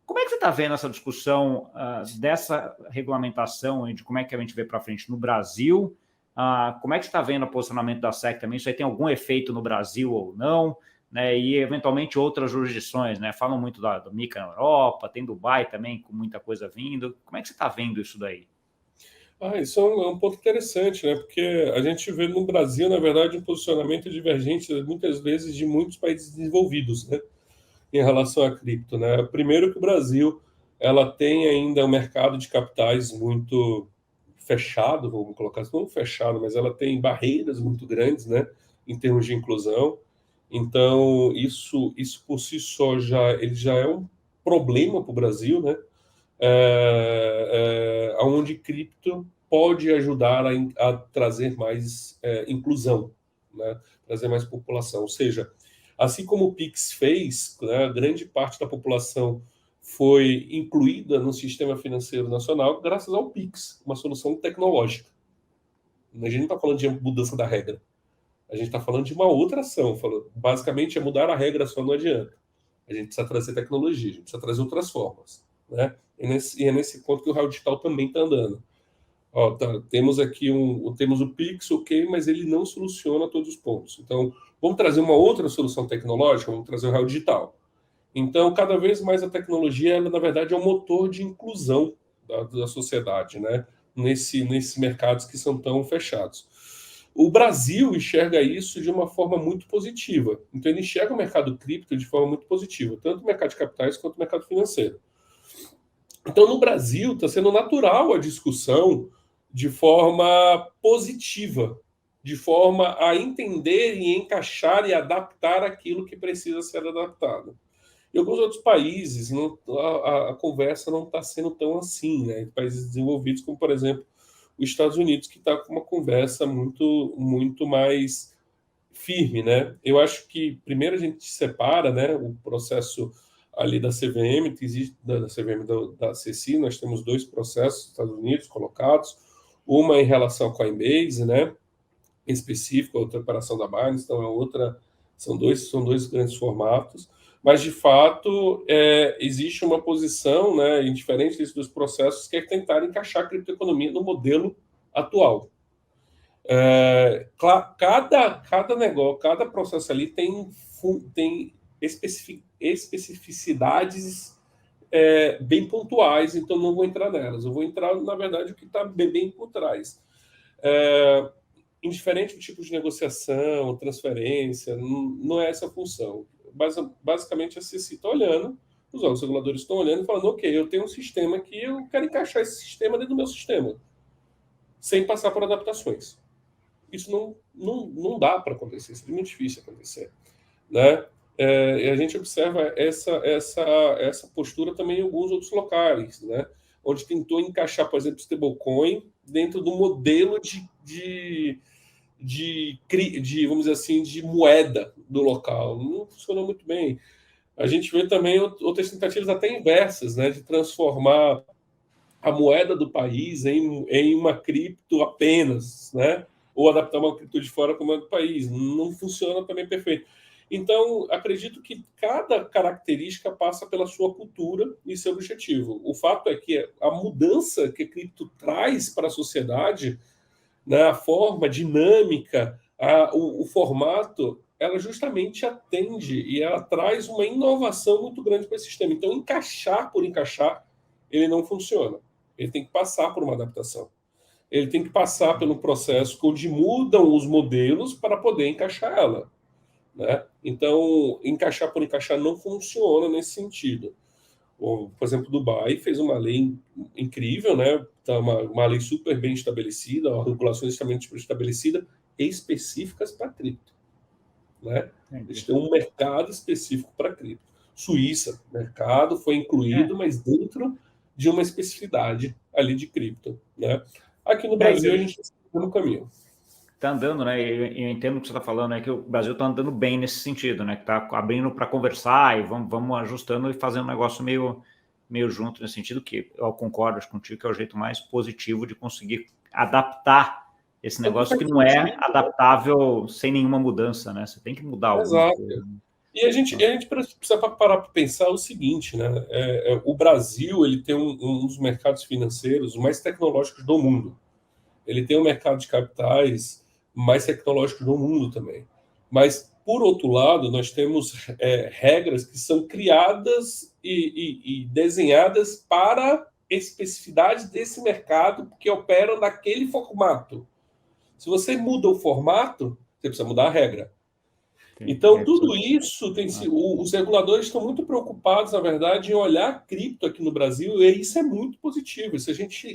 Como é que você está vendo essa discussão dessa regulamentação e de como é que a gente vê para frente no Brasil? Como é que você está vendo o posicionamento da SEC também? Isso aí tem algum efeito no Brasil ou não? Né? E, eventualmente, outras jurisdições, né? Falam muito do MiCA na Europa, tem Dubai também, com muita coisa vindo. Como é que você está vendo isso daí? Isso é um ponto interessante, né? Porque a gente vê no Brasil, na verdade, um posicionamento divergente, muitas vezes, de muitos países desenvolvidos, né? Em relação à cripto, né? Primeiro que o Brasil, ela tem ainda um mercado de capitais muito fechado, vamos colocar assim, não fechado, mas ela tem barreiras muito grandes, né? Em termos de inclusão. Então, isso por si só ele já é um problema para o Brasil, né? Onde cripto pode ajudar a trazer mais inclusão, né? Trazer mais população. Ou seja, assim como o Pix fez, né, grande parte da população foi incluída no sistema financeiro nacional graças ao Pix, uma solução tecnológica. A gente não está falando de mudança da regra. A gente está falando de uma outra ação. Basicamente, mudar a regra só não adianta. A gente precisa trazer tecnologia, a gente precisa trazer outras formas, né? E é nesse ponto que o Real Digital também está andando. Temos aqui temos o Pix, ok, mas ele não soluciona todos os pontos. Então, vamos trazer uma outra solução tecnológica, vamos trazer o Real Digital. Então, cada vez mais a tecnologia, ela, na verdade, é um motor de inclusão da sociedade, né? Nesses mercados que são tão fechados. O Brasil enxerga isso de uma forma muito positiva. Então, ele enxerga o mercado cripto de forma muito positiva, tanto o mercado de capitais quanto o mercado financeiro. Então, no Brasil, está sendo natural a discussão de forma positiva, de forma a entender e encaixar e adaptar aquilo que precisa ser adaptado. Em alguns outros países, a conversa não está sendo tão assim, né? Em países desenvolvidos, como, por exemplo, os Estados Unidos, que está com uma conversa muito mais firme, né? Eu acho que primeiro a gente separa, né, o processo ali da CVM, que existe da CVM da CC, nós temos dois processos nos Estados Unidos colocados, uma em relação à Coinbase, né, em específico, a outra operação da Binance, então é outra, são dois grandes formatos, mas de fato existe uma posição, né, indiferente desses dois processos, que é tentar encaixar a criptoeconomia no modelo atual. Cada negócio, cada processo ali tem especificidades bem pontuais, então não vou entrar nelas. Eu vou entrar, na verdade, o que está bem por trás. Indiferente do tipo de negociação, transferência, não é essa a função. Basicamente, a CC está olhando, os órgãos reguladores estão olhando e falando, ok, eu tenho um sistema que eu quero encaixar esse sistema dentro do meu sistema, sem passar por adaptações. Isso não dá para acontecer, isso é muito difícil acontecer, né? E a gente observa essa postura também em alguns outros locais, né? Onde tentou encaixar, por exemplo, stablecoin dentro do modelo vamos dizer assim, de moeda do local. Não funcionou muito bem. A gente vê também outras tentativas até inversas, né? De transformar a moeda do país em uma cripto apenas, né? Ou adaptar uma cripto de fora como é do país. Não funciona também perfeito. Então, acredito que cada característica passa pela sua cultura e seu objetivo. O fato é que a mudança que a cripto traz para a sociedade, né, a forma dinâmica, o formato, ela justamente atende e ela traz uma inovação muito grande para esse sistema. Então, encaixar por encaixar, ele não funciona. Ele tem que passar por uma adaptação. Ele tem que passar pelo processo onde mudam os modelos para poder encaixar ela, né? Então, encaixar por encaixar não funciona nesse sentido. Por exemplo, Dubai fez uma lei incrível, né? Uma lei super bem estabelecida, uma regulação extremamente bem estabelecida, específicas para cripto, né? Eles têm um mercado específico para cripto. Suíça, mercado foi incluído, mas dentro de uma especificidade ali de cripto, né? Aqui no Brasil a gente está no caminho. Está andando, né? Eu entendo o que você está falando, é que o Brasil está andando bem nesse sentido, né? Que está abrindo para conversar e vamos ajustando e fazendo um negócio meio junto nesse sentido, que eu concordo contigo que é o jeito mais positivo de conseguir adaptar esse negócio que não é adaptável sem nenhuma mudança, né? Você tem que mudar alguma coisa. E a gente precisa parar para pensar o seguinte, né? O Brasil ele tem um dos mercados financeiros mais tecnológicos do mundo. Ele tem um mercado de capitais mais tecnológico do mundo também. Mas, por outro lado, nós temos regras que são criadas e desenhadas para especificidades desse mercado que operam naquele formato. Se você muda o formato, você precisa mudar a regra. Então, tudo isso tem sido. Os reguladores estão muito preocupados, na verdade, em olhar cripto aqui no Brasil, e isso é muito positivo. Isso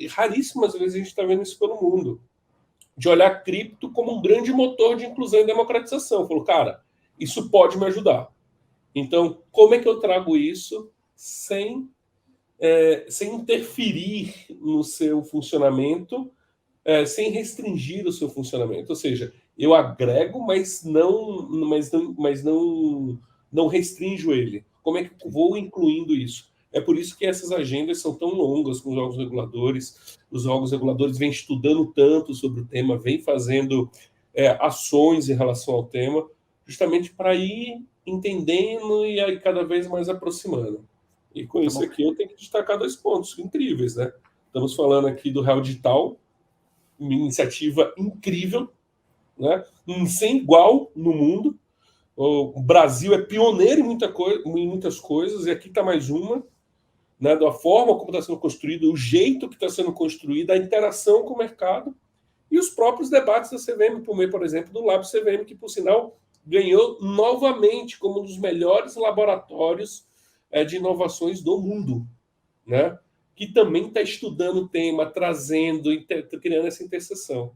raríssimas vezes a gente está vendo isso pelo mundo. De olhar cripto como um grande motor de inclusão e democratização. Falou, cara, isso pode me ajudar. Então, como é que eu trago isso sem interferir no seu funcionamento, sem restringir o seu funcionamento? Ou seja, eu agrego, mas não restringo ele. Como é que eu vou incluindo isso? É por isso que essas agendas são tão longas com os órgãos reguladores. Os órgãos reguladores vêm estudando tanto sobre o tema, vêm fazendo ações em relação ao tema, justamente para ir entendendo e aí cada vez mais aproximando. E com isso aqui eu tenho que destacar 2 pontos incríveis, né? Estamos falando aqui do Real Digital, uma iniciativa incrível, né? Sem igual no mundo. O Brasil é pioneiro em muitas coisas, e aqui está mais uma, né? Da forma como está sendo construído, o jeito que está sendo construído, a interação com o mercado e os próprios debates da CVM, por exemplo, do Lab CVM, que, por sinal, ganhou novamente como um dos melhores laboratórios de inovações do mundo, né? Que também está estudando o tema, trazendo, criando essa interseção.